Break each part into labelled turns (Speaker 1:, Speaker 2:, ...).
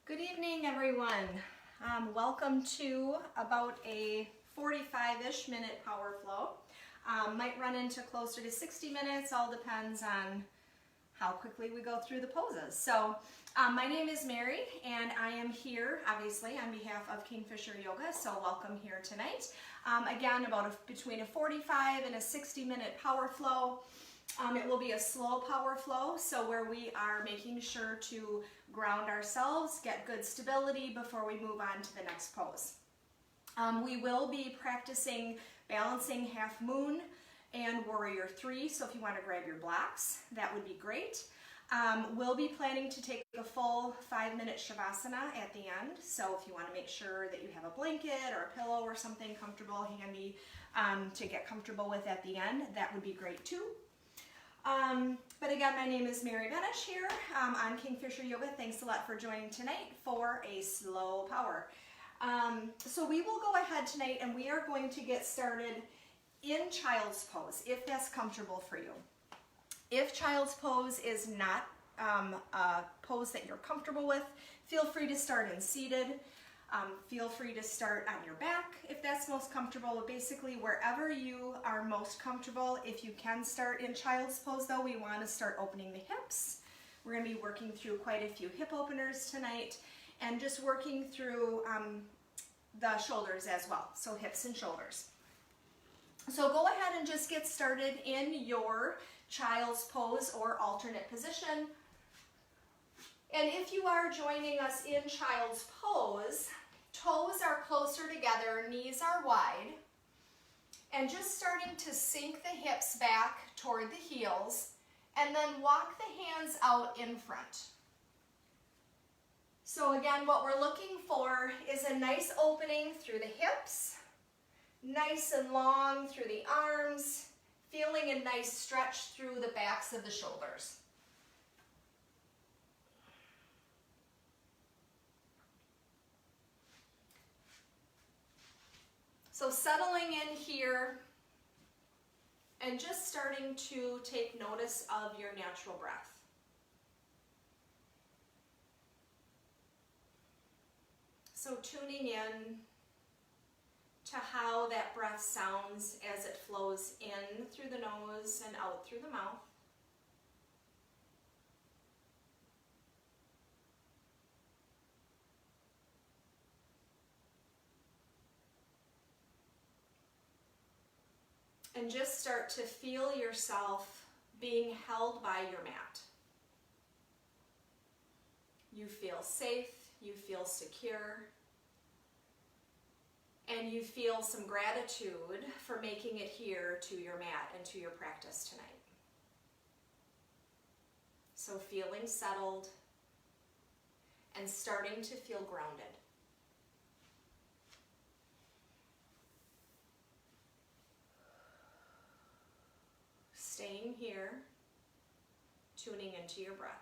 Speaker 1: Good evening, everyone. Welcome to about a 45-ish minute power flow. Might run into closer to 60 minutes, all depends on how quickly we go through the poses. So my name is Mary and I am here obviously on behalf of Kingfisher Yoga, so welcome here tonight. Again, between a 45 and a 60-minute power flow. It will be a slow power flow, so where we are making sure to ground ourselves, get good stability before we move on to the next pose. We will be practicing balancing half moon and warrior three, so if you want to grab your blocks, that would be great. We'll be planning to take a full 5-minute Shavasana at the end, so if you want to make sure that you have a blanket or a pillow or something comfortable, handy to get comfortable with at the end, that would be great too. But again, my name is Mary Benish here on Kingfisher Yoga. Thanks a lot for joining tonight for a slow power. So we will go ahead tonight and we are going to get started in child's pose, if that's comfortable for you. If child's pose is not a pose that you're comfortable with, feel free to start in seated. Feel free to start on your back if that's most comfortable. But basically, wherever you are most comfortable. If you can start in child's pose though, we want to start opening the hips. We're going to be working through quite a few hip openers tonight and just working through the shoulders as well, so hips and shoulders. So go ahead and just get started in your child's pose or alternate position. And if you are joining us in child's pose, toes are closer together, knees are wide, and just starting to sink the hips back toward the heels, and then walk the hands out in front. So again, what we're looking for is a nice opening through the hips, nice and long through the arms, feeling a nice stretch through the backs of the shoulders. So settling in here and just starting to take notice of your natural breath. So tuning in to how that breath sounds as it flows in through the nose and out through the mouth. And just start to feel yourself being held by your mat. You feel safe, you feel secure, and you feel some gratitude for making it here to your mat and to your practice tonight. So feeling settled and starting to feel grounded. Staying here, tuning into your breath.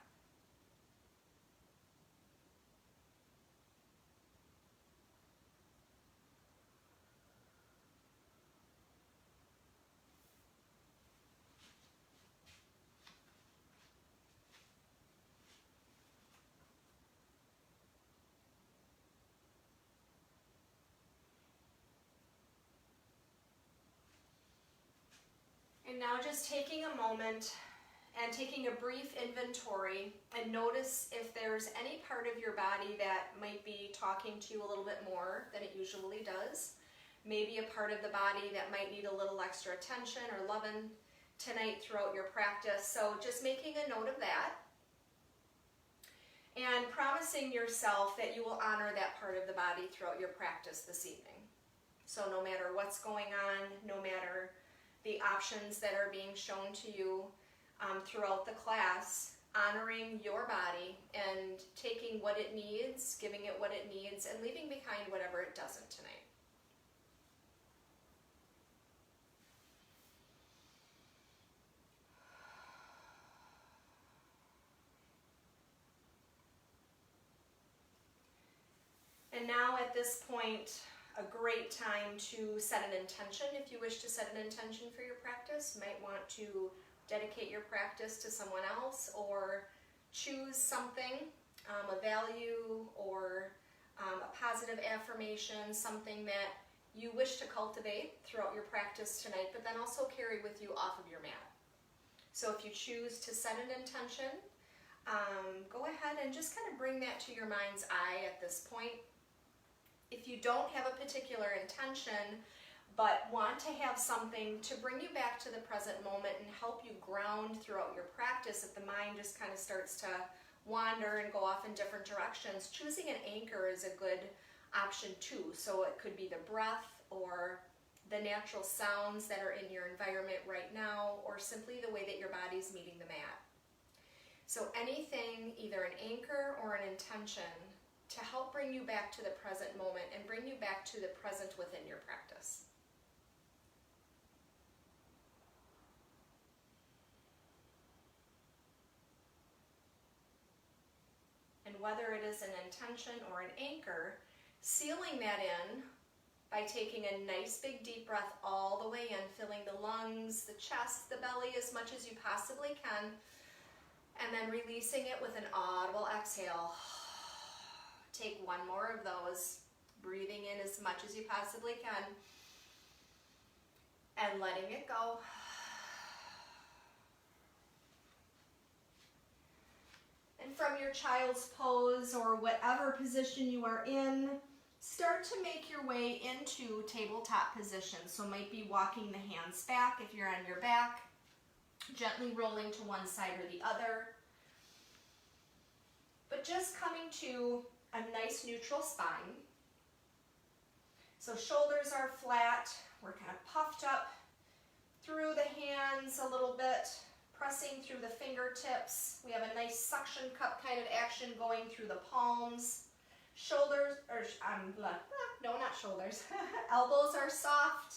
Speaker 1: And now just taking a moment and taking a brief inventory and notice if there's any part of your body that might be talking to you a little bit more than it usually does. Maybe a part of the body that might need a little extra attention or loving tonight throughout your practice. So just making a note of that and promising yourself that you will honor that part of the body throughout your practice this evening. So no matter what's going on, no matter the options that are being shown to you throughout the class, honoring your body and taking what it needs, giving it what it needs, and leaving behind whatever it doesn't tonight. And now at this point, a great time to set an intention. If you wish to set an intention for your practice, you might want to dedicate your practice to someone else or choose something a value or a positive affirmation, something that you wish to cultivate throughout your practice tonight, but then also carry with you off of your mat. So if you choose to set an intention, go ahead and just kind of bring that to your mind's eye at this point. If you don't have a particular intention, but want to have something to bring you back to the present moment and help you ground throughout your practice, if the mind just kind of starts to wander and go off in different directions, choosing an anchor is a good option too. So it could be the breath or the natural sounds that are in your environment right now, or simply the way that your body's meeting the mat. So anything, either an anchor or an intention, to help bring you back to the present moment and bring you back to the present within your practice. And whether it is an intention or an anchor, sealing that in by taking a nice big deep breath all the way in, filling the lungs, the chest, the belly as much as you possibly can, and then releasing it with an audible exhale. Take one more of those, breathing in as much as you possibly can, and letting it go. And from your child's pose or whatever position you are in, start to make your way into tabletop position. So might be walking the hands back if you're on your back, gently rolling to one side or the other. But just coming to a nice neutral spine. So shoulders are flat, we're kind of puffed up through the hands a little bit, pressing through the fingertips. We have a nice suction cup kind of action going through the palms. Shoulders, no, not shoulders. Elbows are soft.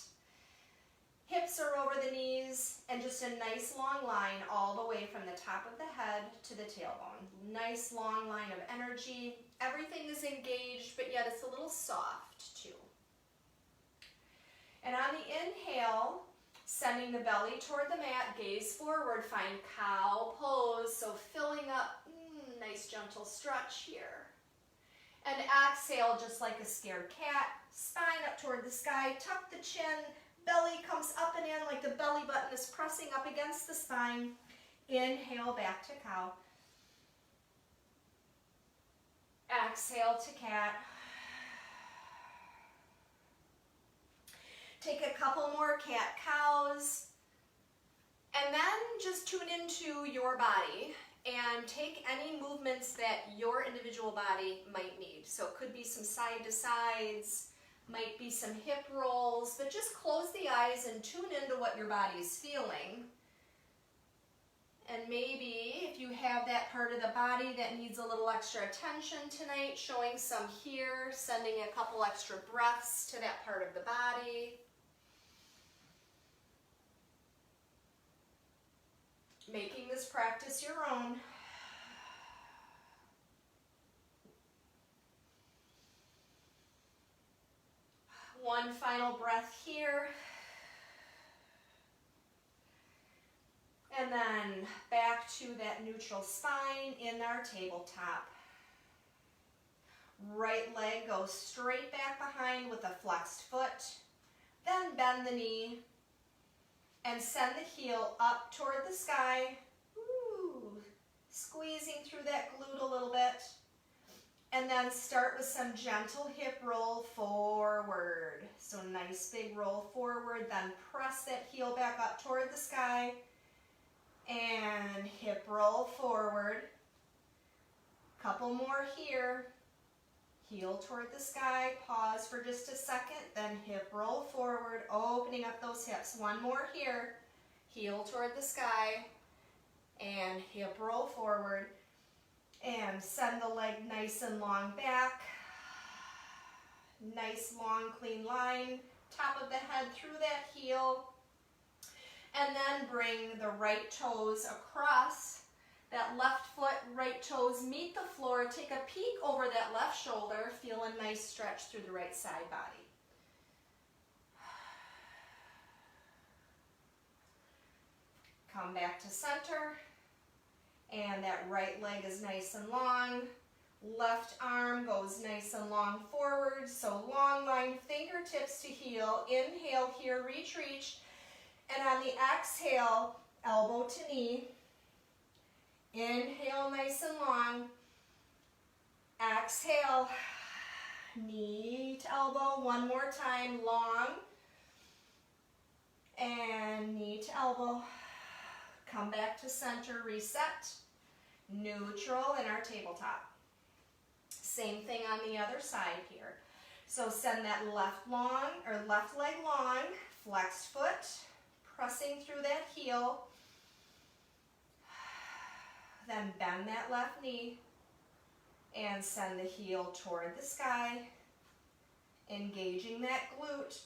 Speaker 1: Hips are over the knees, and just a nice long line all the way from the top of the head to the tailbone. Nice long line of energy. Everything is engaged, but yet it's a little soft too. And on the inhale, sending the belly toward the mat, gaze forward, find cow pose. So filling up, nice gentle stretch here. And exhale just like a scared cat, spine up toward the sky, tuck the chin, belly comes up and in like the belly button is pressing up against the spine. Inhale back to cow. Exhale to cat. Take a couple more cat-cows. And then just tune into your body and take any movements that your individual body might need. So it could be some side to sides, might be some hip rolls, but just close the eyes and tune into what your body is feeling. And maybe if you have that part of the body that needs a little extra attention tonight, showing some here, sending a couple extra breaths to that part of the body. Making this practice your own. One final breath here. And then back to that neutral spine in our tabletop. Right leg goes straight back behind with a flexed foot. Then bend the knee. And send the heel up toward the sky. Ooh, squeezing through that glute a little bit. And then start with some gentle hip roll forward. So nice big roll forward. Then press that heel back up toward the sky. And hip roll forward. Couple more here. Heel toward the sky, pause for just a second, then hip roll forward, opening up those hips. One more here, heel toward the sky, and hip roll forward, and send the leg nice and long back. Nice long clean line, top of the head through that heel, and then bring the right toes across. That left foot, right toes meet the floor. Take a peek over that left shoulder. Feel a nice stretch through the right side body. Come back to center. And that right leg is nice and long. Left arm goes nice and long forward, so long line fingertips to heel. Inhale here, reach, reach. And on the exhale, elbow to knee. Inhale nice and long. Exhale, knee to elbow. One more time, long. And knee to elbow. Come back to center, reset. Neutral in our tabletop. Same thing on the other side here. So send that left leg long, flexed foot, pressing through that heel. Then bend that left knee and send the heel toward the sky, engaging that glute.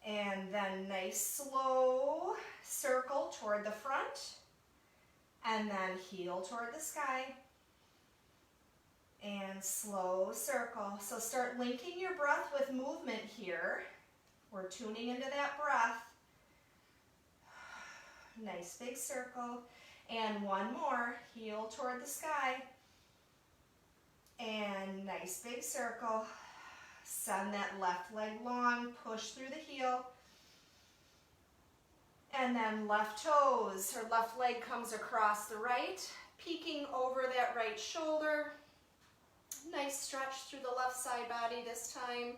Speaker 1: And then nice slow circle toward the front, and then heel toward the sky. And slow circle. So start linking your breath with movement here. We're tuning into that breath. Nice big circle. And one more, heel toward the sky. And nice big circle. Send that left leg long, push through the heel. And then left toes, or left leg comes across the right, peeking over that right shoulder. Nice stretch through the left side body this time.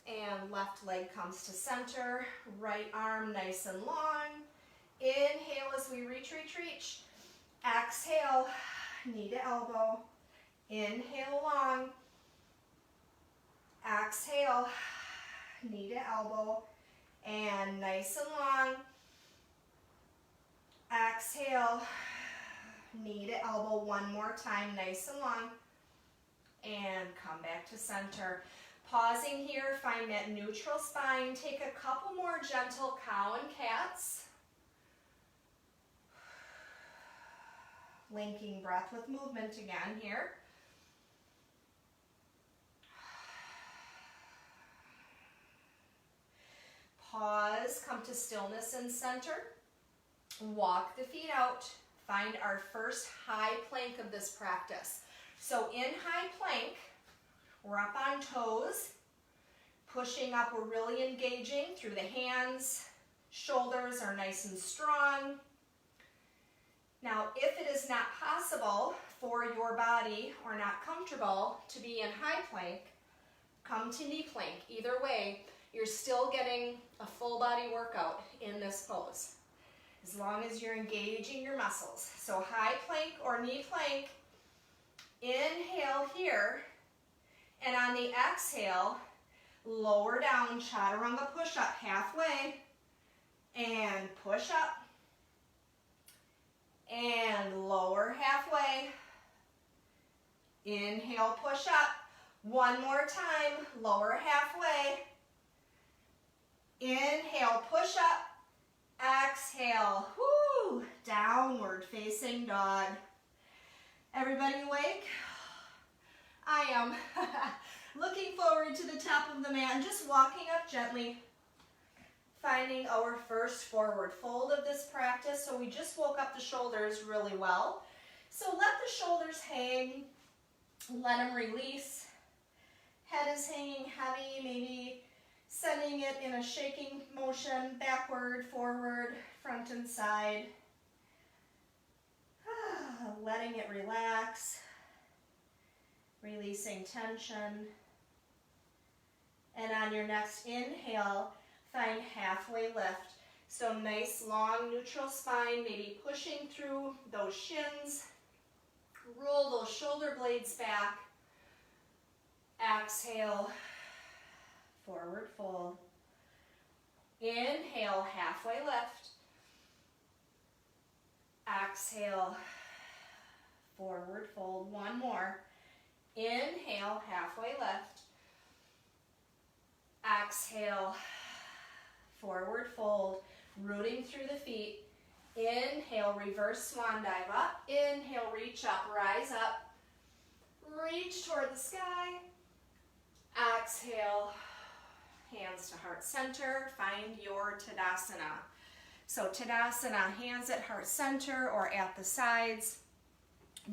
Speaker 1: And left leg comes to center, right arm nice and long. Inhale as we reach, reach, reach. Exhale, knee to elbow. Inhale long. Exhale, knee to elbow. And nice and long. Exhale, knee to elbow one more time, nice and long. And come back to center. Pausing here, find that neutral spine. Take a couple more gentle cow and cats. Linking breath with movement again here. Pause, come to stillness and center. Walk the feet out. Find our first high plank of this practice. So in high plank, we're up on toes, pushing up, we're really engaging through the hands, shoulders are nice and strong. Now, if it is not possible for your body or not comfortable to be in high plank, come to knee plank. Either way, you're still getting a full body workout in this pose, as long as you're engaging your muscles. So high plank or knee plank, inhale here, and on the exhale, lower down, chaturanga push-up halfway, and push up, and lower halfway. Inhale, push up. One more time, lower halfway. Inhale, push up. Exhale, whoo, downward facing dog. Everybody awake? I am. Looking forward to the top of the mat and just walking up gently, finding our first forward fold of this practice. So we just woke up the shoulders really well. So let the shoulders hang, let them release. Head is hanging heavy, maybe sending it in a shaking motion, backward, forward, front and side. Letting it relax, releasing tension. And on your next inhale, find halfway lift. So nice long neutral spine, maybe pushing through those shins. Roll those shoulder blades back. Exhale, forward fold. Inhale, halfway lift. Exhale, forward fold. One more. Inhale, halfway lift. Exhale, forward fold, rooting through the feet. Inhale, reverse swan dive up. Inhale, reach up, rise up. Reach toward the sky. Exhale, hands to heart center. Find your Tadasana. So Tadasana, hands at heart center or at the sides.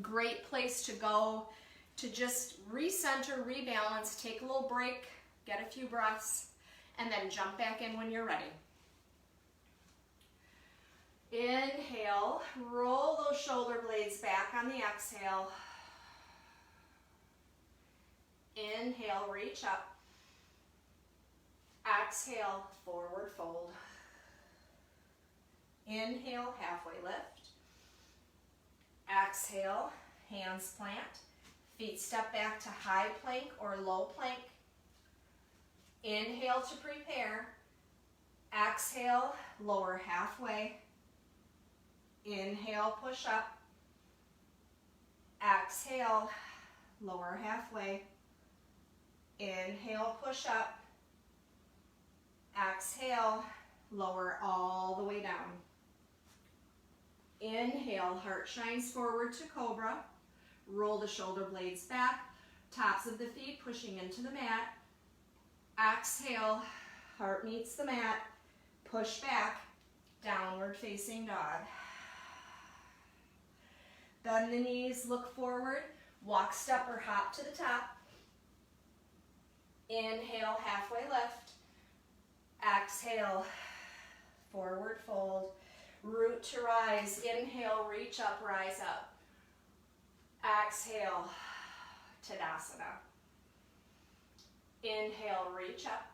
Speaker 1: Great place to go to just recenter, rebalance, take a little break, get a few breaths, and then jump back in when you're ready. Inhale, roll those shoulder blades back on the exhale. Inhale, reach up. Exhale, forward fold. Inhale, halfway lift. Exhale, hands plant. Feet step back to high plank or low plank. Inhale to prepare. Exhale, lower halfway. Inhale, push up. Exhale, lower halfway. Inhale, push up. Exhale, lower all the way down. Inhale, heart shines forward to cobra. Roll the shoulder blades back, tops of the feet pushing into the mat. Exhale, heart meets the mat, push back, downward facing dog. Bend the knees, look forward, walk, step, or hop to the top. Inhale, halfway lift. Exhale, forward fold. Root to rise. Inhale, reach up, rise up. Exhale, Tadasana. Inhale, reach up.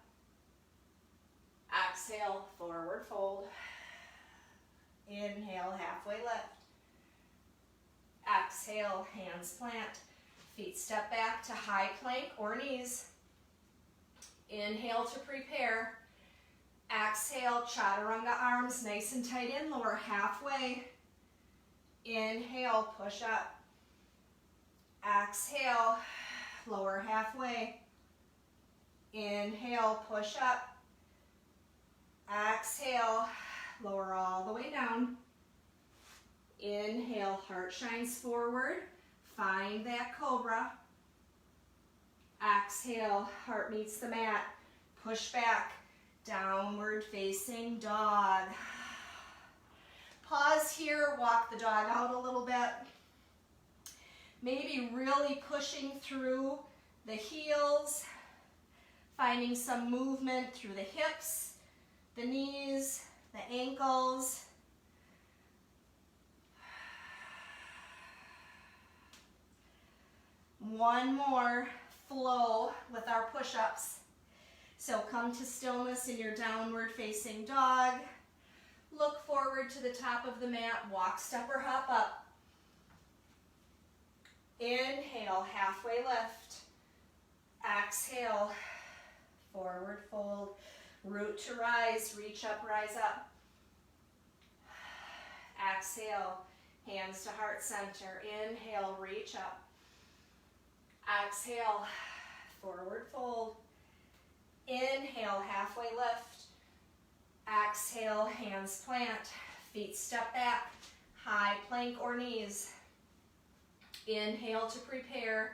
Speaker 1: Exhale, forward fold. Inhale, halfway lift. Exhale, hands plant. Feet step back to high plank or knees. Inhale to prepare. Exhale, chaturanga arms nice and tight in, lower halfway. Inhale, push up. Exhale, lower halfway. Inhale, push up. Exhale, lower all the way down. Inhale, heart shines forward. Find that cobra. Exhale, heart meets the mat. Push back, downward facing dog. Pause here, walk the dog out a little bit. Maybe really pushing through the heels, finding some movement through the hips, the knees, the ankles. One more flow with our push-ups. So come to stillness in your downward facing dog. Look forward to the top of the mat, walk, step, or hop up. Inhale, halfway lift. Exhale, forward fold. Root to rise, reach up, rise up. Exhale, hands to heart center. Inhale, reach up. Exhale, forward fold. Inhale, halfway lift. Exhale, hands plant. Feet step back, high plank or knees. Inhale to prepare.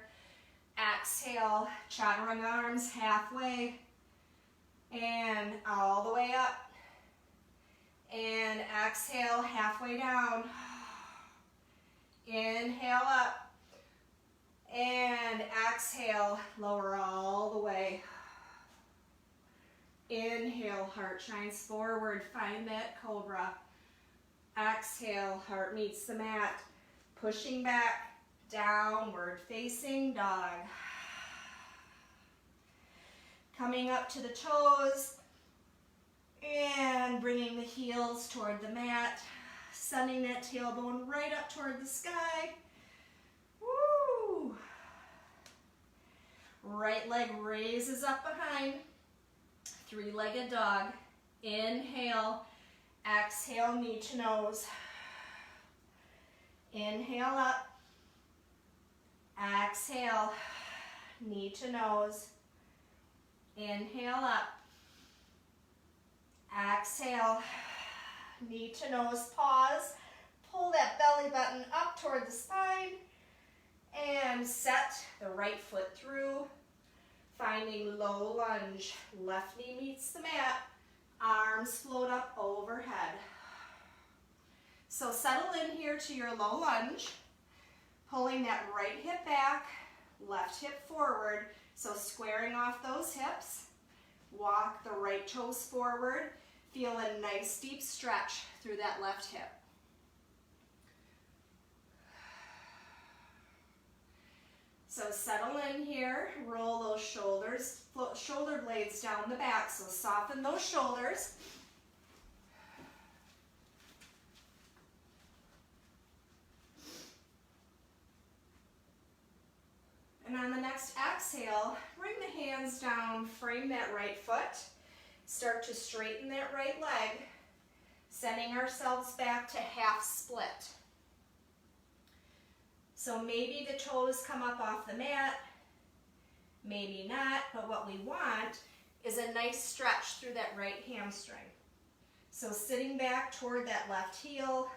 Speaker 1: Exhale, chaturanga arms halfway. And all the way up. And exhale, halfway down. Inhale up. And exhale, lower all the way. Inhale, heart shines forward, find that cobra. Exhale, heart meets the mat. Pushing back, downward facing dog. Coming up to the toes and bringing the heels toward the mat. Sending that tailbone right up toward the sky. Woo! Right leg raises up behind. Three-legged dog. Inhale, exhale, knee to nose. Inhale up. Exhale, knee to nose. Inhale up. Exhale, knee to nose, pause. Pull that belly button up toward the spine. And set the right foot through. Finding low lunge. Left knee meets the mat. Arms float up overhead. So settle in here to your low lunge, pulling that right hip back, left hip forward. So squaring off those hips, walk the right toes forward, feel a nice deep stretch through that left hip. So settle in here, roll those shoulders, shoulder blades down the back, so soften those shoulders. And on the next exhale, bring the hands down, frame that right foot, start to straighten that right leg, sending ourselves back to half split. So maybe the toes come up off the mat, maybe not, but what we want is a nice stretch through that right hamstring. So sitting back toward that left heel,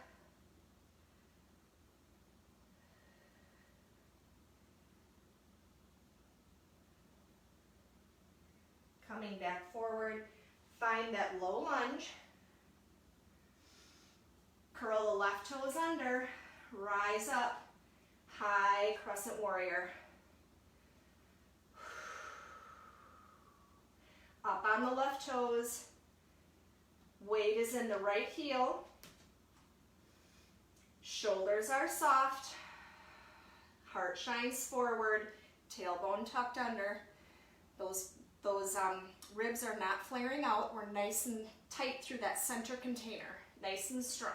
Speaker 1: coming back forward, find that low lunge, curl the left toes under, rise up, high crescent warrior. Up on the left toes, weight is in the right heel, shoulders are soft, heart shines forward, tailbone tucked under. Those ribs are not flaring out. We're nice and tight through that center container, nice and strong.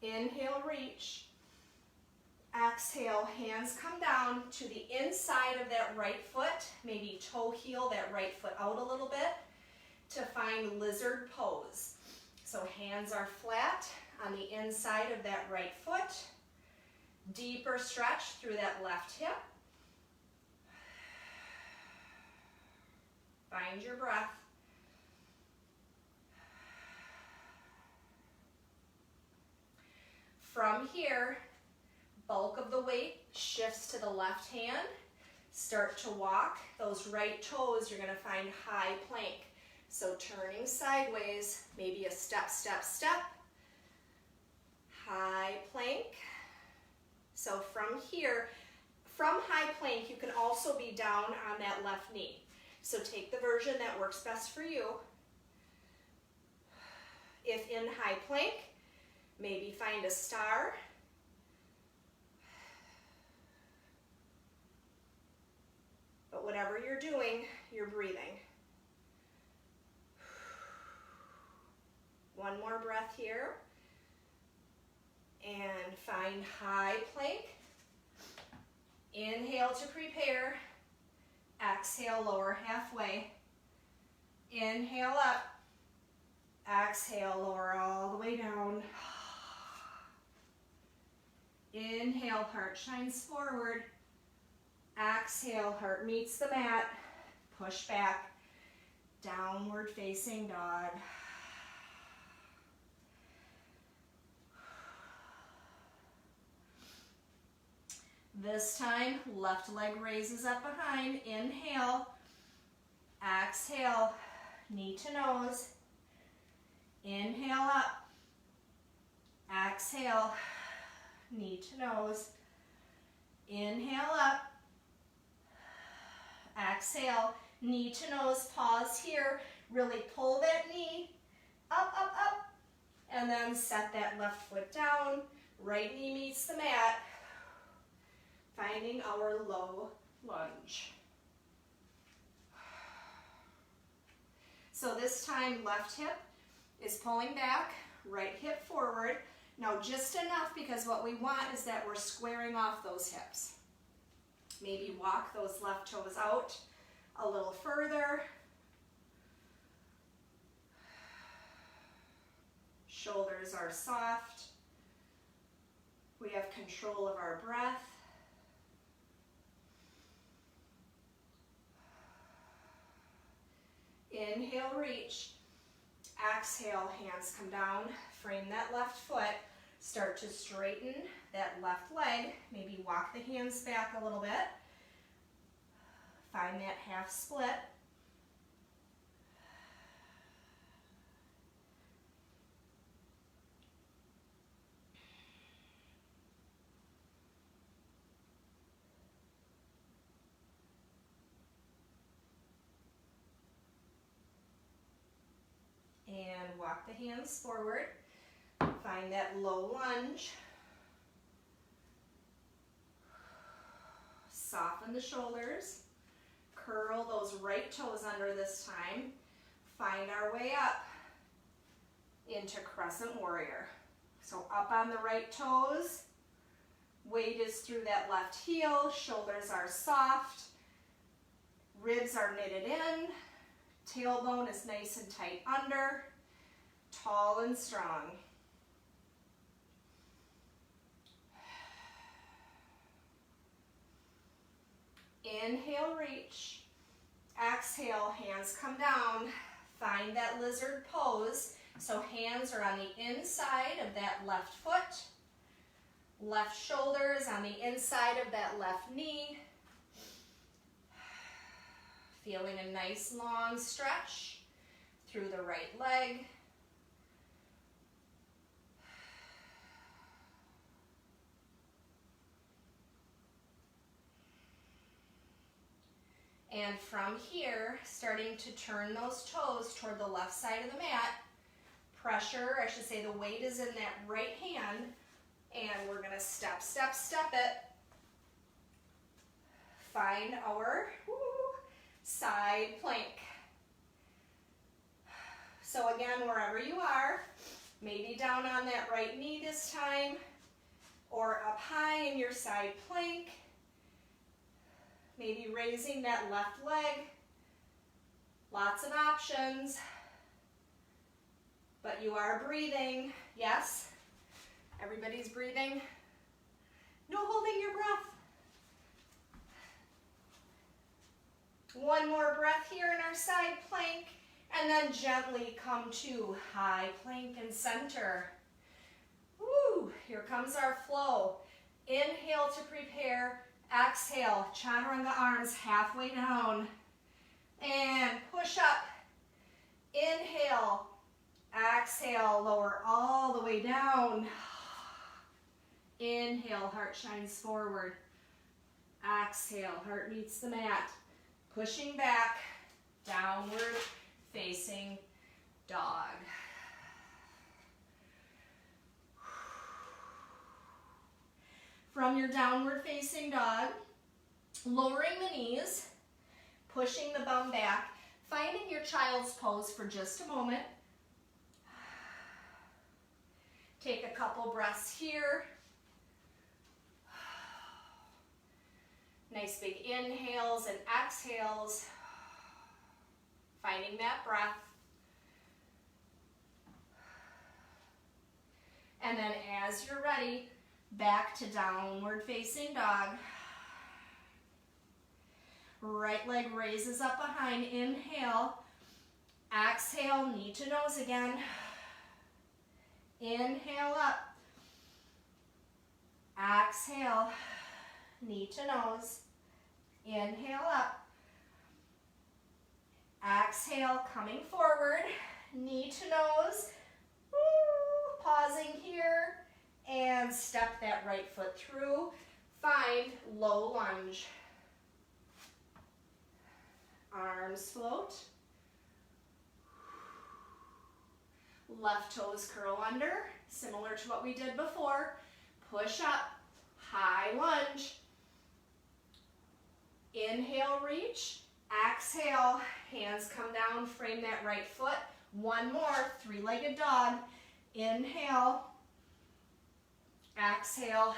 Speaker 1: Inhale, reach. Exhale, hands come down to the inside of that right foot, maybe toe heel that right foot out a little bit to find lizard pose. So hands are flat on the inside of that right foot. Deeper stretch through that left hip. Find your breath. From here, bulk of the weight shifts to the left hand. Start to walk. Those right toes, you're going to find high plank. So turning sideways, maybe a step, step, step. High plank. So from here, from high plank, you can also be down on that left knee. So take the version that works best for you. If in high plank, maybe find a star. But whatever you're doing, you're breathing. One more breath here. And find high plank. Inhale to prepare. Exhale, lower halfway. Inhale up. Exhale, lower all the way down. Inhale, heart shines forward. Exhale, heart meets the mat. Push back. Downward facing dog. This time, left leg raises up behind. Inhale. Exhale, knee to nose. Inhale up. Exhale, knee to nose. Inhale up. Exhale, knee to nose. Pause here. Really pull that knee up, up, up. And then set that left foot down. Right knee meets the mat. Finding our low lunge. So this time, left hip is pulling back, right hip forward. Now just enough, because what we want is that we're squaring off those hips. Maybe walk those left toes out a little further. Shoulders are soft. We have control of our breath. Inhale, reach. Exhale, hands come down. Frame that left foot. Start to straighten that left leg. Maybe walk the hands back a little bit. Find that half split. hands forward. Find that low lunge. Soften the shoulders. Curl those right toes under this time. Find our way up into crescent warrior. So up on the right toes. Weight is through that left heel. Shoulders are soft. Ribs are knitted in. Tailbone is nice and tight under. Tall and strong. Inhale, reach. Exhale, hands come down. Find that lizard pose. So hands are on the inside of that left foot. Left shoulder is on the inside of that left knee. Feeling a nice long stretch through the right leg. And from here, starting to turn those toes toward the left side of the mat. Pressure, I should say the weight is in that right hand. And we're gonna step, step, step it. Find our side plank. So again, wherever you are, maybe down on that right knee this time, or up high in your side plank. Maybe raising that left leg. Lots of options. But you are breathing. Yes? Everybody's breathing. No holding your breath. One more breath here in our side plank. And then gently come to high plank and center. Woo! Here comes our flow. Inhale to prepare. Exhale, chaturanga arms halfway down. And push up. Inhale. Exhale, lower all the way down. Inhale, heart shines forward. Exhale, heart meets the mat. Pushing back, downward facing dog. From your downward facing dog, lowering the knees, pushing the bum back, finding your child's pose for just a moment. Take a couple breaths here. Nice big inhales and exhales. Finding that breath. And then as you're ready, back to downward facing dog. Right leg raises up behind. Inhale. Exhale, knee to nose again. Inhale up. Exhale, knee to nose. Inhale up. Exhale, coming forward. Knee to nose. Woo, pausing here. And step that right foot through. Find low lunge. Arms float. Left toes curl under, similar to what we did before. Push up, high lunge. Inhale, reach. Exhale, hands come down, frame that right foot. One more, three-legged dog. Inhale. Exhale,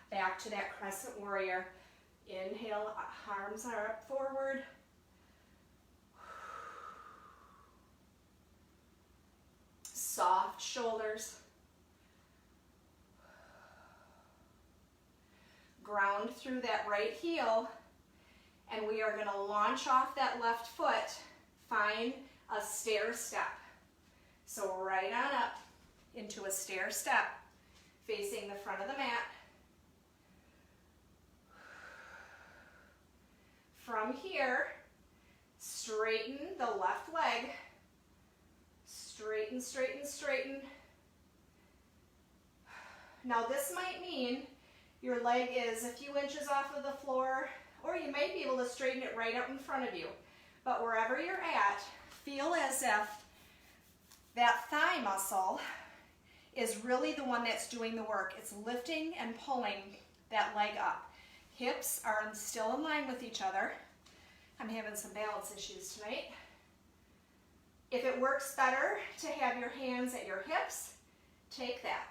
Speaker 1: back to that crescent warrior. Inhale, arms are up forward. Soft shoulders. Ground through that right heel. And we are going to launch off that left foot. Find a stair step. So right on up into a stair step, facing the front of the mat. From here, straighten the left leg. Straighten, straighten, straighten. Now this might mean your leg is a few inches off of the floor, or you might be able to straighten it right out in front of you. But wherever you're at, feel as if That thigh muscle is really the one that's doing the work. It's lifting and pulling that leg up. Hips are still in line with each other. I'm having some balance issues tonight. If it works better to have your hands at your hips, take that.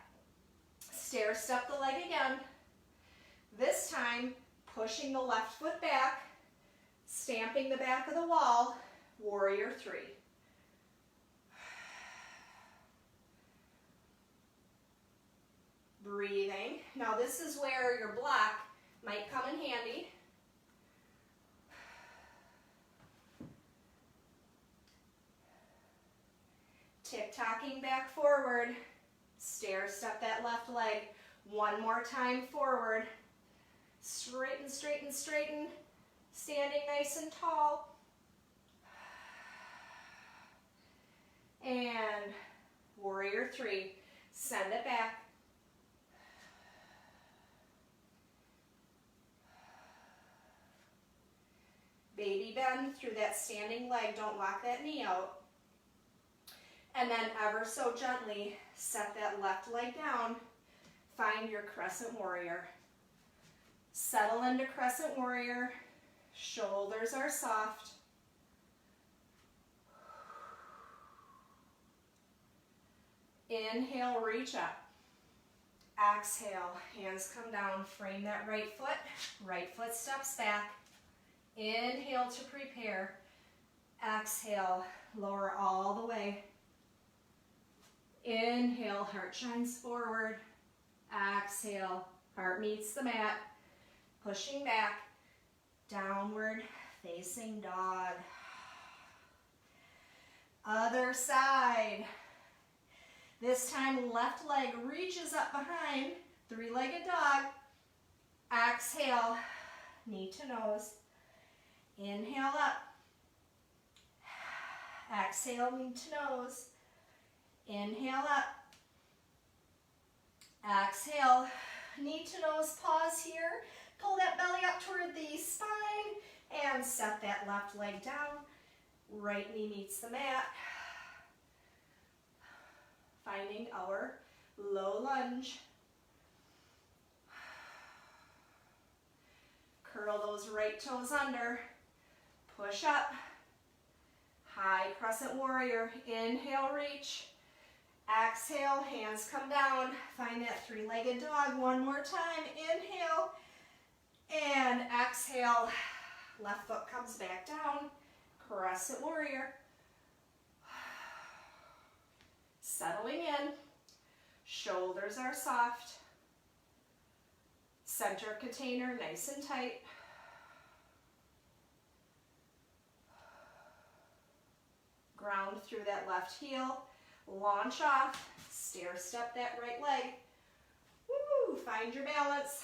Speaker 1: Stair step the leg again. This time, pushing the left foot back, stamping the back of the wall, warrior three. Breathing. Now this is where your block might come in handy. Tick-tocking back forward. Stair step that left leg. One more time forward. Straighten, straighten, straighten. Standing nice and tall. And warrior three. Send it back. Baby bend through that standing leg. Don't lock that knee out. And then ever so gently set that left leg down. Find your crescent warrior. Settle into crescent warrior. Shoulders are soft. Inhale, reach up. Exhale, hands come down. Frame that right foot steps back. Inhale to prepare. Exhale, lower all the way. Inhale, heart shines forward. Exhale, heart meets the mat. Pushing back, downward facing dog. Other side. This time, left leg reaches up behind, three-legged dog. Exhale, knee to nose. Inhale up. Exhale, knee to nose. Inhale up. Exhale, knee to nose, pause here. Pull that belly up toward the spine and set that left leg down. Right knee meets the mat. Finding our low lunge. Curl those right toes under. Push up. High crescent warrior. Inhale, reach. Exhale, hands come down. Find that three-legged dog one more time. Inhale and exhale. Left foot comes back down. Crescent warrior. Settling in. Shoulders are soft. Center container nice and tight. Ground through that left heel. Launch off. Stair step that right leg. Woo! Find your balance.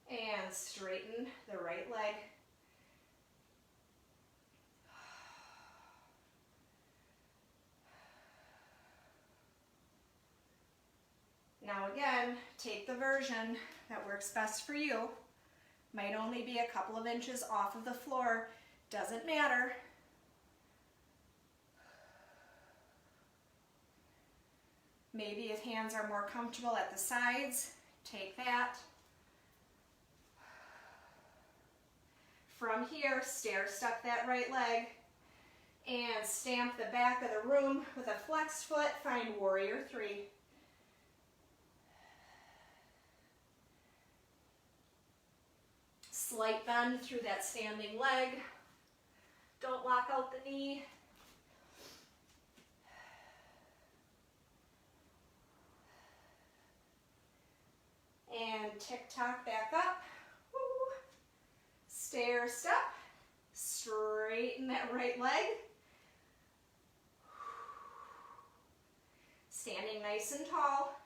Speaker 1: And straighten the right leg. Now again, take the version that works best for you. Might only be a couple of inches off of the floor. Doesn't matter. Maybe if hands are more comfortable at the sides, take that. From here, stair step that right leg and stamp the back of the room with a flexed foot. Find warrior three. Slight bend through that standing leg. Don't lock out the knee. And tick-tock back up. Woo. Stair step. Straighten that right leg. Standing nice and tall.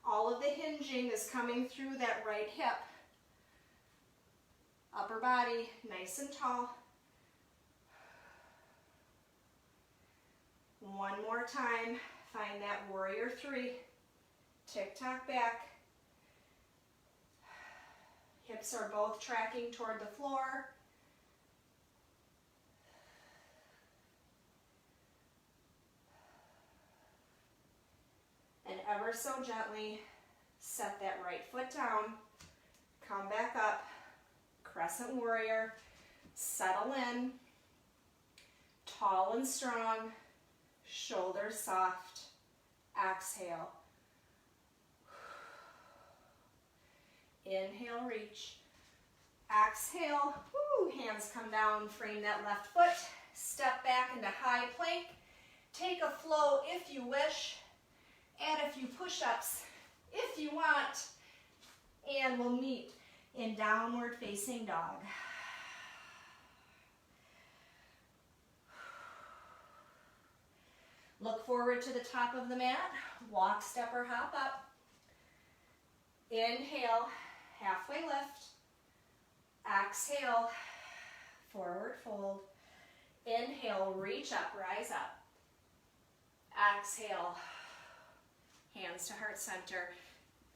Speaker 1: All of the hinging is coming through that right hip. Upper body nice and tall. One more time. Find that warrior three. Tick-tock back. Hips are both tracking toward the floor. ever so gently set that right foot down, come back up, crescent warrior, settle in, tall and strong, shoulders soft, exhale. Inhale, reach. Exhale, woo, hands come down, frame that left foot, step back into high plank. Take a flow if you wish, add a few push-ups if you want, and we'll meet in downward facing dog. Look forward to the top of the mat, walk, step, or hop up. Inhale, halfway lift. Exhale, forward fold. Inhale, reach up, rise up. Exhale, hands to heart center.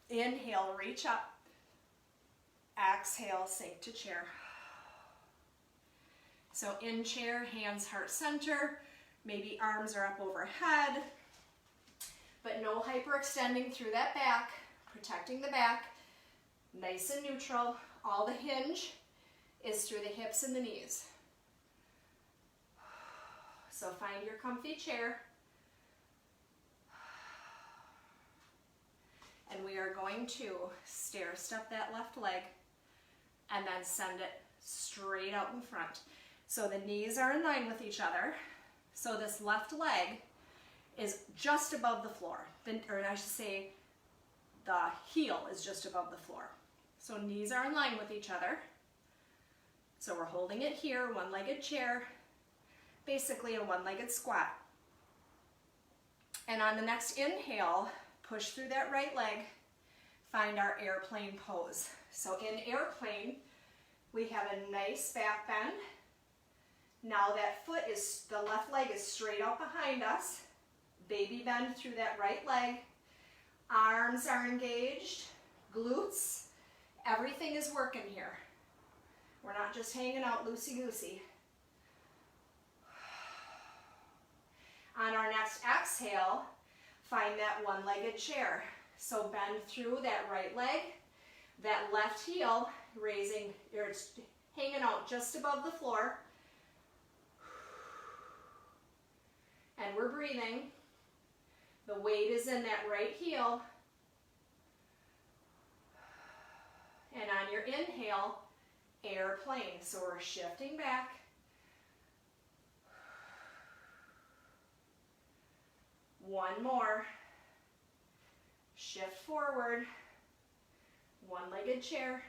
Speaker 1: Inhale, reach up. Exhale, sink to chair. So in chair, hands heart center. Maybe arms are up overhead, but no hyperextending through that back, protecting the back, nice and neutral. All the hinge is through the hips and the knees. So find your comfy chair. And we are going to stair step that left leg and then send it straight out in front. So the knees are in line with each other. So this left leg is just above the floor, or I should say the heel is just above the floor. So knees are in line with each other. So we're holding it here, one-legged chair, basically a one-legged squat. And on the next inhale, push through that right leg, find our airplane pose. So in airplane, we have a nice back bend. Now that foot is, the left leg is straight out behind us. Baby bend through that right leg. Arms are engaged, glutes, everything is working here. We're not just hanging out loosey-goosey. On our next exhale, find that one-legged chair. So bend through that right leg, that left heel raising, or it's hanging out just above the floor. And we're breathing. The weight is in that right heel. And on your inhale, airplane. So we're shifting back. One more. Shift forward. One-legged chair.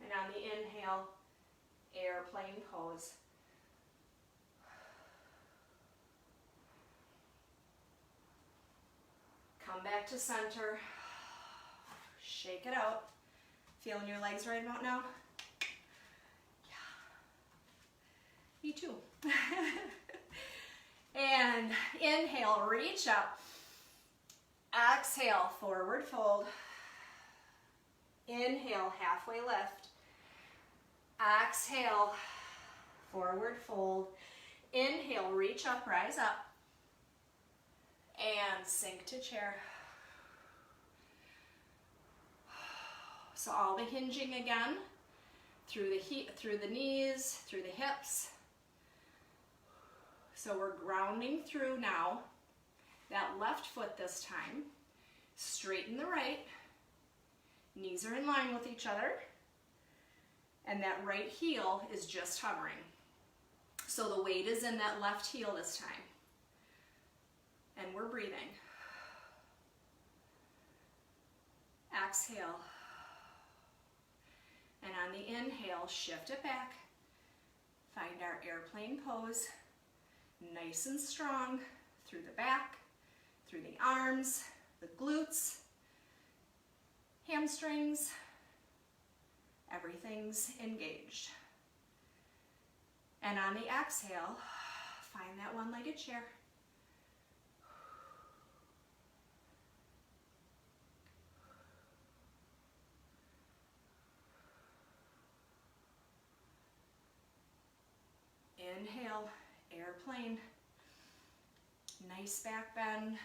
Speaker 1: And on the inhale, airplane pose. Come back to center. Shake it out. Feeling your legs right about now? Yeah. Me too. And inhale, reach up. Exhale, forward fold. Inhale, halfway lift. Exhale, forward fold. Inhale, reach up, rise up. And sink to chair. So all the hinging again, through the knees, through the hips. So we're grounding through now. That left foot this time. Straighten the right. Knees are in line with each other. And that right heel is just hovering. So the weight is in that left heel this time. And we're breathing. Exhale. And on the inhale, shift it back. Find our airplane pose. Nice and strong through the back, through the arms, the glutes, hamstrings. Everything's engaged. And on the exhale, find that one-legged chair. Inhale, airplane. Nice back bend.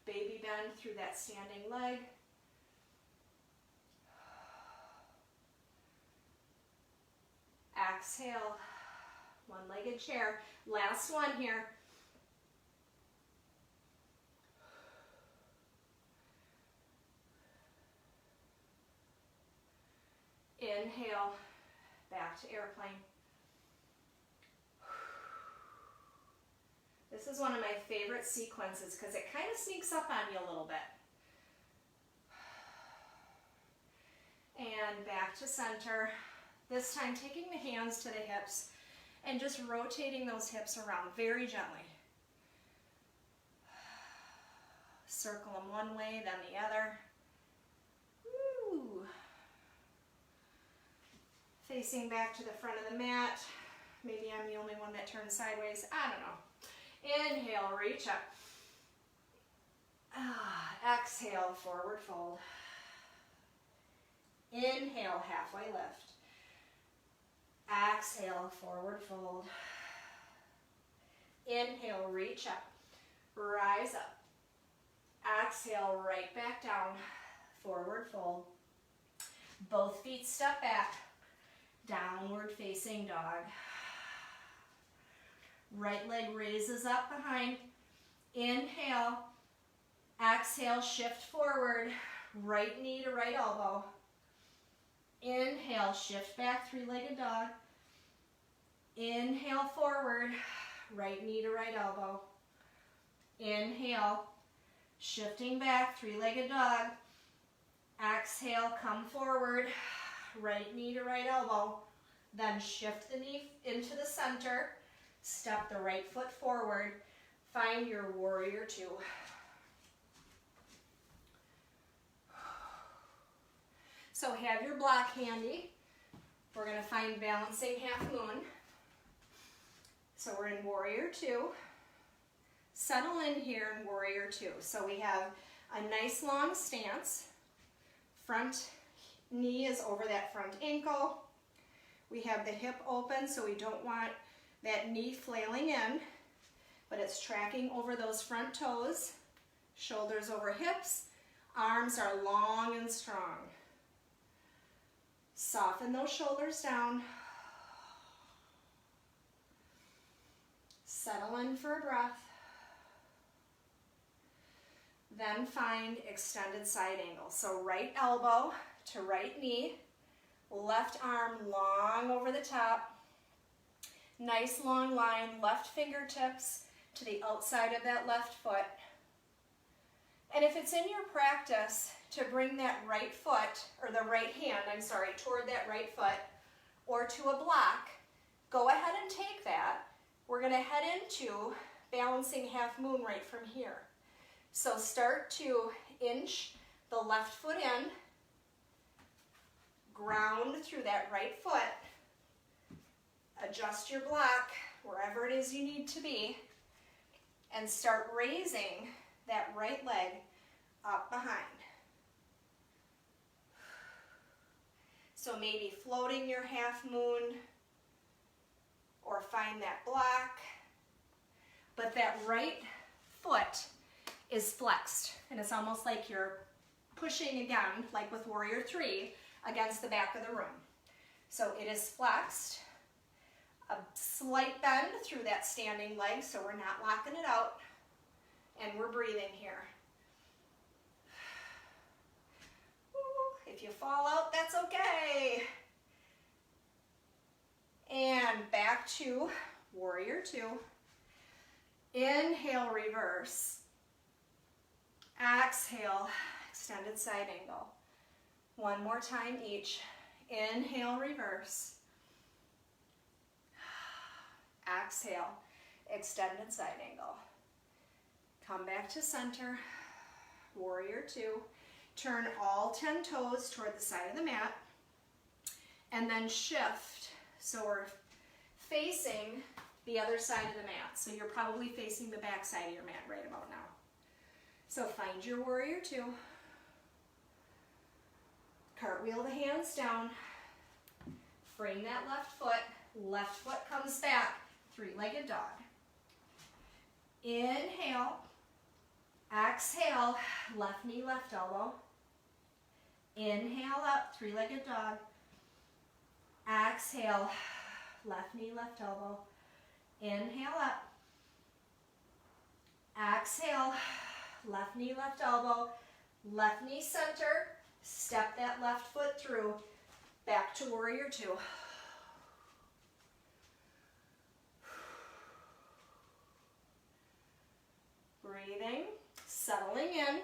Speaker 1: Baby bend through that standing leg. Exhale, one-legged chair. Last one here. Inhale, back to airplane. This is one of my favorite sequences because it kind of sneaks up on you a little bit. And back to center. This time taking the hands to the hips and just rotating those hips around very gently. Circle them one way, then the other. Woo. Facing back to the front of the mat. Maybe I'm the only one that turns sideways. I don't know. Inhale, reach up. Exhale, forward fold. Inhale, halfway lift. Exhale, forward fold. Inhale, reach up. Rise up. Exhale, right back down. Forward fold. Both feet step back. Downward facing dog. Right leg raises up behind. Inhale. Exhale, shift forward. Right knee to right elbow. Inhale, shift back, three-legged dog. Inhale, forward. Right knee to right elbow. Inhale, shifting back, three-legged dog. Exhale, come forward. Right knee to right elbow. Then shift the knee into the center. Step the right foot forward. Find your warrior two. So have your block handy. We're going to find balancing half moon. So we're in warrior two. Settle in here in warrior two. So we have a nice long stance. Front knee is over that front ankle. We have the hip open, so we don't want that knee flailing in, but it's tracking over those front toes. Shoulders over hips. Arms are long and strong. Soften those shoulders down. Settle in for a breath. Then find extended side angle. So right elbow to right knee, left arm long over the top. Nice long line, left fingertips to the outside of that left foot. And if it's in your practice to bring that right foot, or the right hand, toward that right foot, or to a block, go ahead and take that. We're going to head into balancing half moon right from here. So start to inch the left foot in, ground through that right foot, adjust your block wherever it is you need to be, and start raising that right leg up behind. So maybe floating your half moon or find that block, but that right foot is flexed, and it's almost like you're pushing again, like with warrior three, against the back of the room. So it is flexed. A slight bend through that standing leg, so we're not locking it out, and we're breathing here. If you fall out, that's okay. And back to warrior two. Inhale, reverse. Exhale, extended side angle. One more time each. Inhale, reverse. Exhale, extended side angle. Come back to center. Warrior two. Turn all 10 toes toward the side of the mat. And then shift. So we're facing the other side of the mat. So you're probably facing the back side of your mat right about now. So find your warrior two. Cartwheel the hands down. Bring that left foot comes back, three-legged dog. Inhale, exhale, left knee, left elbow. Inhale up, three-legged dog. Exhale, left knee, left elbow. Inhale up. Exhale, left knee, left elbow. Left knee center, step that left foot through. Back to warrior two. Breathing, settling in,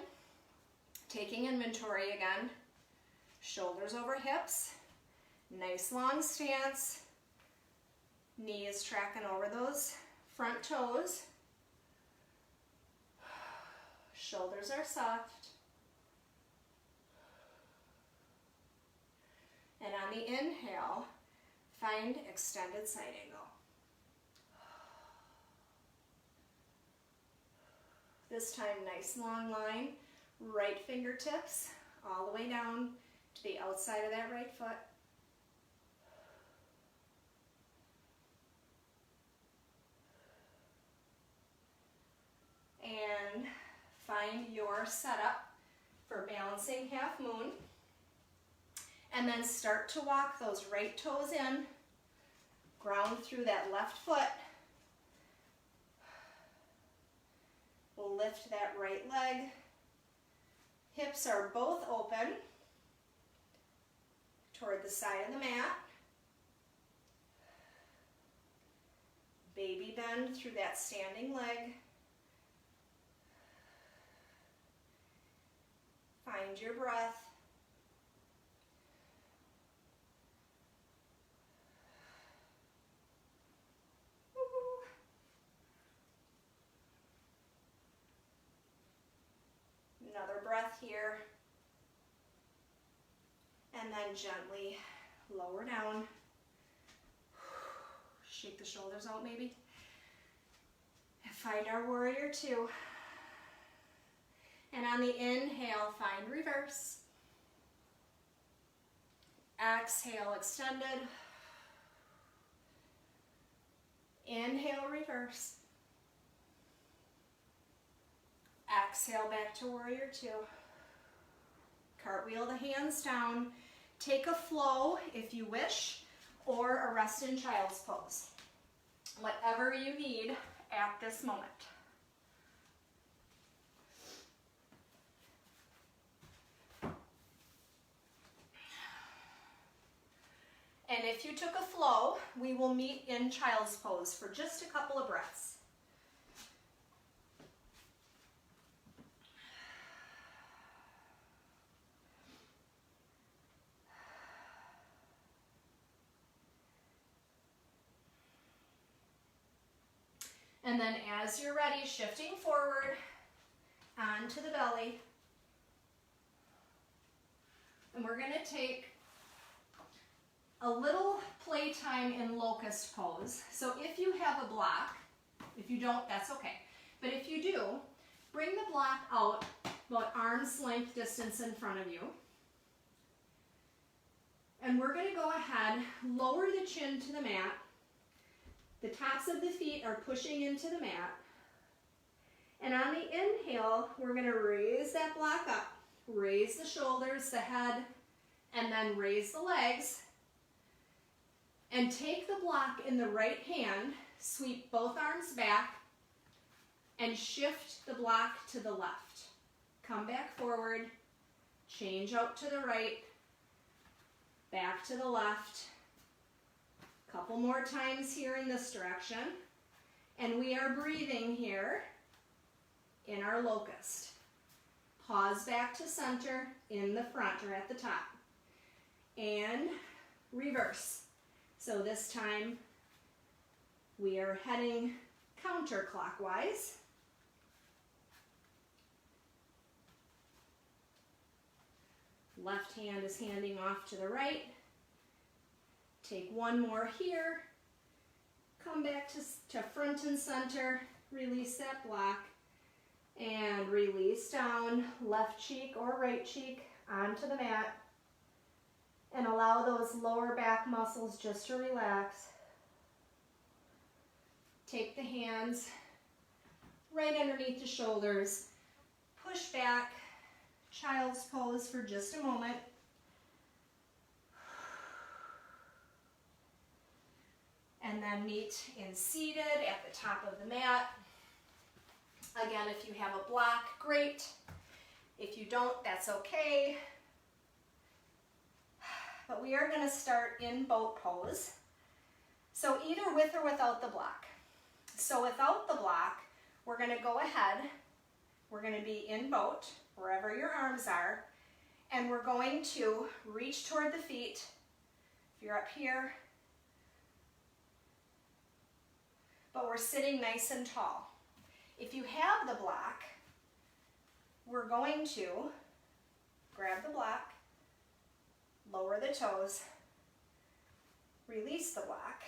Speaker 1: taking inventory again. Shoulders over hips, nice long stance. Knees tracking over those front toes. Shoulders are soft. And on the inhale, find extended side angle. This time, nice long line, right fingertips all the way down to the outside of that right foot. And find your setup for balancing half moon. And then start to walk those right toes in, ground through that left foot. Lift that right leg. Hips are both open toward the side of the mat. Baby bend through that standing leg. Find your breath. Another breath here. And then gently lower down. Shake the shoulders out maybe. And find our warrior two. And on the inhale, find reverse. Exhale, extended. Inhale, reverse. Exhale, back to warrior two. Cartwheel the hands down. Take a flow if you wish, or a rest in child's pose. Whatever you need at this moment. And if you took a flow, we will meet in child's pose for just a couple of breaths. And then as you're ready, shifting forward onto the belly. And we're going to take a little playtime in locust pose. So if you have a block, if you don't, that's okay. But if you do, bring the block out about arm's length distance in front of you. And we're going to go ahead, lower the chin to the mat. The tops of the feet are pushing into the mat. And on the inhale, we're going to raise that block up. Raise the shoulders, the head, and then raise the legs. And take the block in the right hand, sweep both arms back, and shift the block to the left. Come back forward, change out to the right, back to the left. Couple more times here in this direction. And we are breathing here in our locust. Pause back to center in the front or at the top. And reverse. So this time we are heading counterclockwise. Left hand is handing off to the right. Take one more here. Come back to front and center. Release that block. And release down, left cheek or right cheek onto the mat. And allow those lower back muscles just to relax. Take the hands right underneath the shoulders. Push back, child's pose for just a moment. And then meet in seated at the top of the mat. Again, if you have a block, great. If you don't, that's okay. But we are going to start in boat pose. So either with or without the block. So without the block, we're going to go ahead. We're going to be in boat, wherever your arms are. And we're going to reach toward the feet. If you're up here. But we're sitting nice and tall. If you have the block, we're going to grab the block, lower the toes, release the block,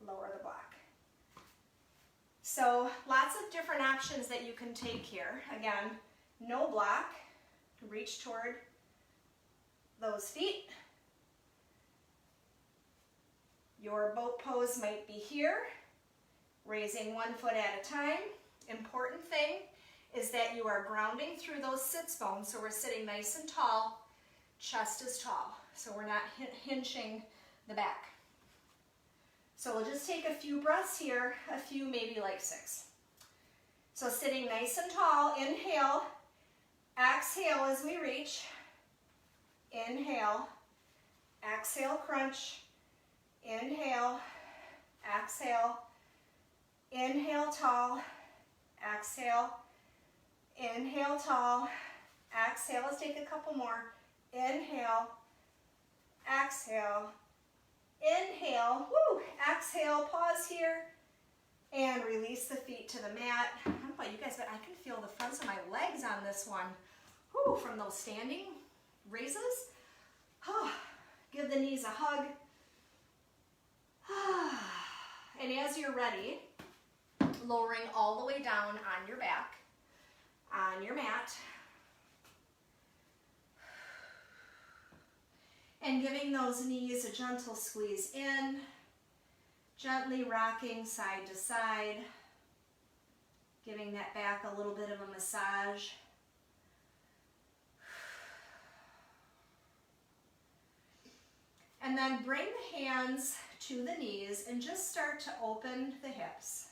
Speaker 1: lower the block. So lots of different options that you can take here. Again, no block, reach toward those feet. Your boat pose might be here, raising one foot at a time. Important thing is that you are grounding through those sits bones, so we're sitting nice and tall, chest is tall, so we're not hinging the back. So we'll just take a few breaths here, a few, maybe like 6. So sitting nice and tall, inhale, exhale as we reach, inhale, exhale, crunch, inhale, exhale, inhale, tall, exhale, inhale, tall, exhale. Let's take a couple more. Inhale, exhale, inhale, woo, exhale, pause here, and release the feet to the mat. I don't know about you guys, but I can feel the fronts of my legs on this one, woo, from those standing raises. Oh, give the knees a hug. And as you're ready, lowering all the way down on your back, on your mat, and giving those knees a gentle squeeze in, gently rocking side to side, giving that back a little bit of a massage. And then bring the hands to the knees and just start to open the hips.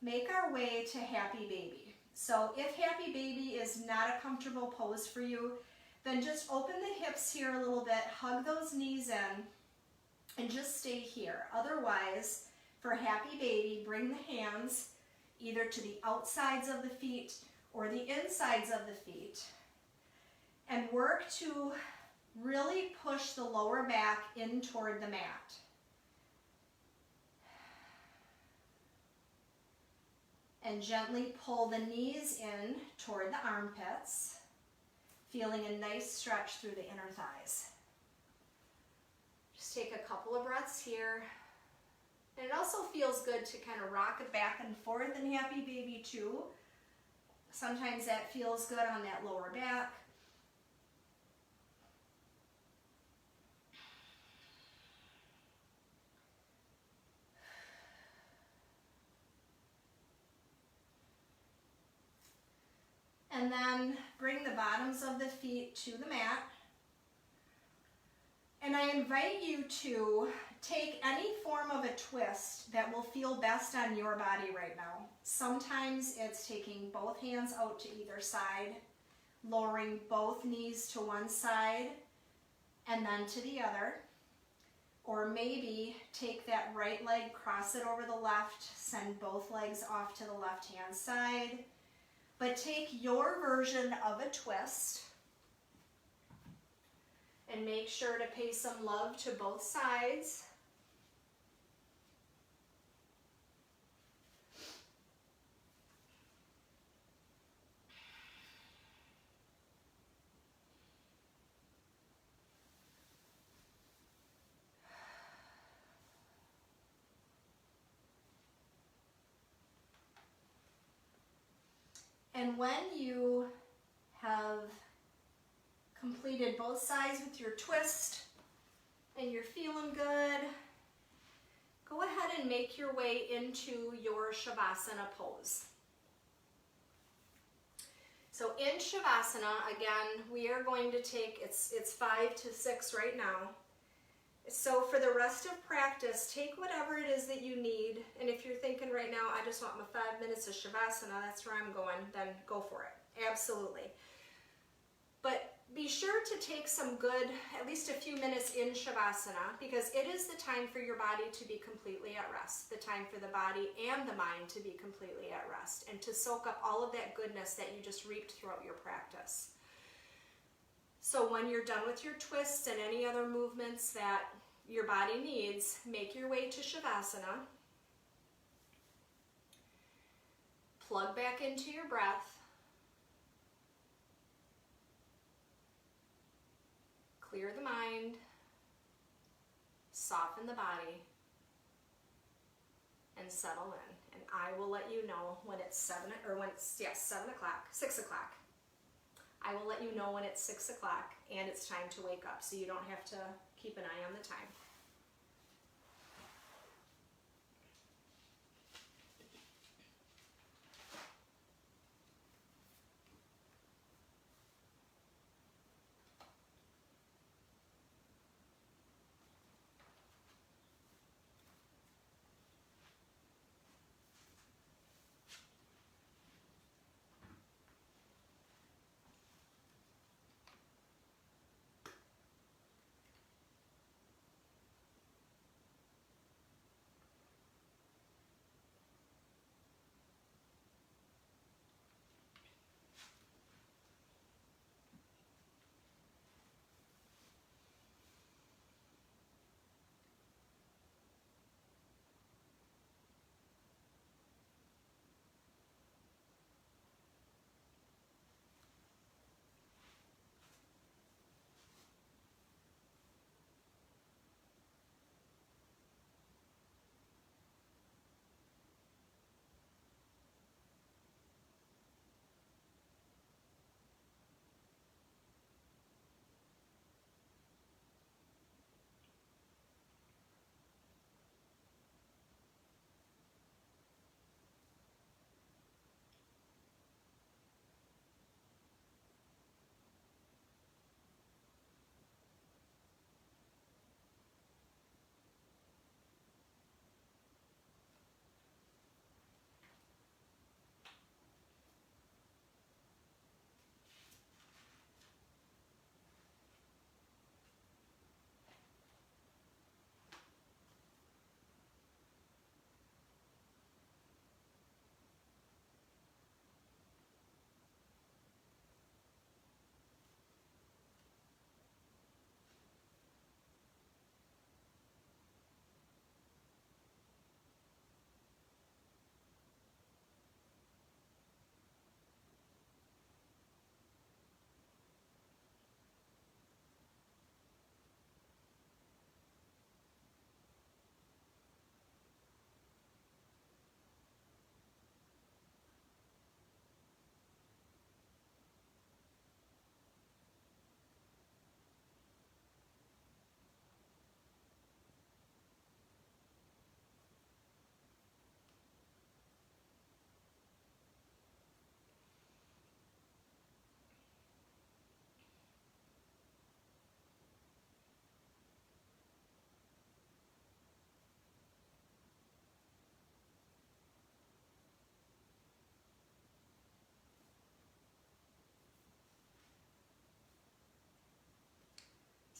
Speaker 1: Make our way to Happy Baby. So if Happy Baby is not a comfortable pose for you, then just open the hips here a little bit, hug those knees in, and just stay here. Otherwise, for Happy Baby, bring the hands either to the outsides of the feet or the insides of the feet, and work to really push the lower back in toward the mat. And gently pull the knees in toward the armpits, feeling a nice stretch through the inner thighs. Just take a couple of breaths here. And it also feels good to kind of rock it back and forth in Happy Baby too. Sometimes that feels good on that lower back. And then bring the bottoms of the feet to the mat. And I invite you to take any form of a twist that will feel best on your body right now. Sometimes it's taking both hands out to either side, lowering both knees to one side and then to the other. Or maybe take that right leg, cross it over the left, send both legs off to the left-hand side. But take your version of a twist and make sure to pay some love to both sides. And when you have completed both both sides with your twist and you're feeling good, go ahead and make your way into your Shavasana pose. So in Shavasana, again, we are going to take, it's 5 to 6 right now. So for the rest of practice, take whatever it is that you need. And if you're thinking right now, I just want my 5 minutes of Shavasana, that's where I'm going, then go for it. Absolutely. But be sure to take some good, at least a few minutes in Shavasana, because it is the time for your body to be completely at rest, the time for the body and the mind to be completely at rest, and to soak up all of that goodness that you just reaped throughout your practice. So when you're done with your twists and any other movements that your body needs, make your way to Shavasana. Plug back into your breath. Clear the mind. Soften the body. And settle in. And I will let you know when it's 7 o'clock, 6 o'clock. I will let you know when it's 6 o'clock and it's time to wake up, so you don't have to keep an eye on the time.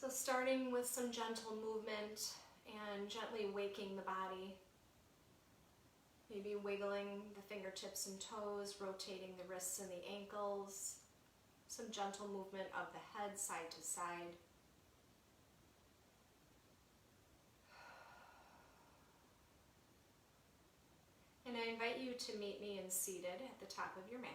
Speaker 1: So starting with some gentle movement and gently waking the body. Maybe wiggling the fingertips and toes, rotating the wrists and the ankles. Some gentle movement of the head side to side. And I invite you to meet me in seated at the top of your mat.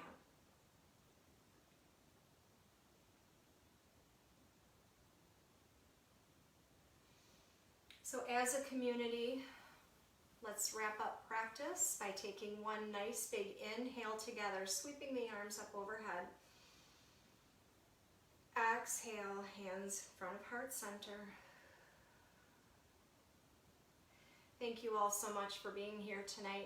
Speaker 1: So as a community, let's wrap up practice by taking one nice big inhale together, sweeping the arms up overhead. exhale, hands front of heart center. Thank you all so much for being here tonight.